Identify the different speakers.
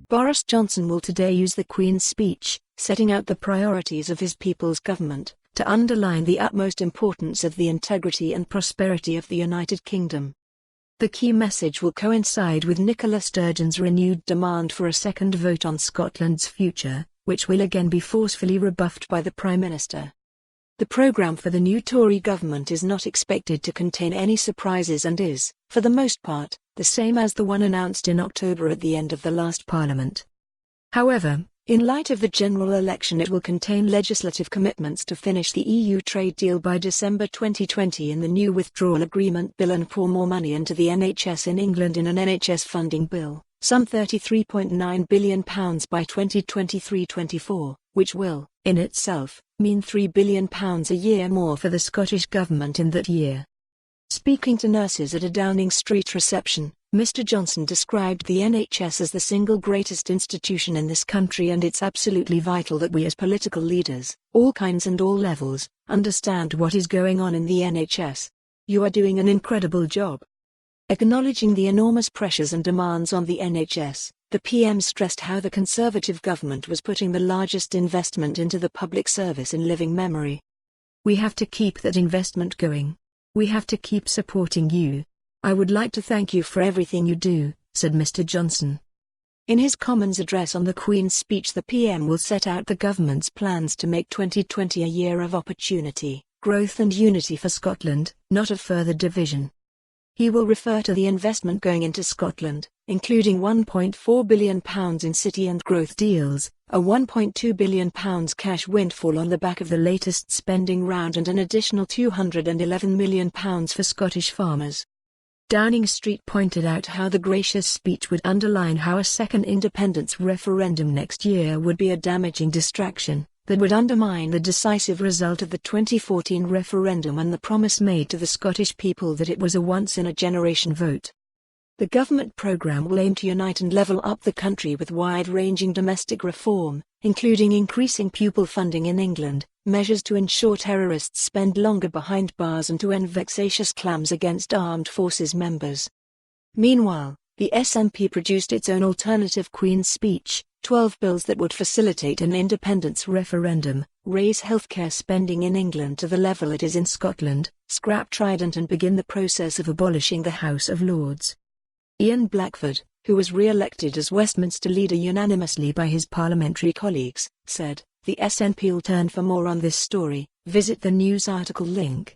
Speaker 1: Boris Johnson will today use the Queen's speech, setting out the priorities of his people's government, to underline the utmost importance of the integrity and prosperity of the United Kingdom. The key message will coincide with Nicola Sturgeon's renewed demand for a second vote on Scotland's future, which will again be forcefully rebuffed by the Prime Minister. The programme for the new Tory government is not expected to contain any surprises and is, for the most part, the same as the one announced in October at the end of the last Parliament. However, in light of the general election, it will contain legislative commitments to finish the EU trade deal by December 2020 in the new Withdrawal Agreement Bill and pour more money into the NHS in England in an NHS Funding Bill, some £33.9 billion by 2023-24, which will, in itself, mean £3 billion a year more for the Scottish Government in that year. Speaking to nurses at a Downing Street reception, Mr Johnson described the NHS as the single greatest institution in this country, and it's absolutely vital that we as political leaders, all kinds and all levels, understand what is going on in the NHS. You are doing an incredible job. Acknowledging the enormous pressures and demands on the NHS, the PM stressed how the Conservative government was putting the largest investment into the public service in living memory. We have to keep that investment going. We have to keep supporting you. I would like to thank you for everything you do, said Mr Johnson. In his Commons address on the Queen's speech, the PM will set out the government's plans to make 2020 a year of opportunity, growth and unity for Scotland, not of further division. He will refer to the investment going into Scotland, including £1.4 billion in city and growth deals, a £1.2 billion cash windfall on the back of the latest spending round, and an additional £211 million for Scottish farmers. Downing Street pointed out how the gracious speech would underline how a second independence referendum next year would be a damaging distraction that would undermine the decisive result of the 2014 referendum and the promise made to the Scottish people that it was a once-in-a-generation vote. The government programme will aim to unite and level up the country with wide-ranging domestic reform, including increasing pupil funding in England, measures to ensure terrorists spend longer behind bars, and to end vexatious claims against armed forces members. Meanwhile, the SNP produced its own alternative Queen's speech, 12 bills that would facilitate an independence referendum, raise healthcare spending in England to the level it is in Scotland, scrap Trident and begin the process of abolishing the House of Lords. Ian Blackford, who was re-elected as Westminster leader unanimously by his parliamentary colleagues, said, "The SNP will turn for more on this story. Visit the news article link."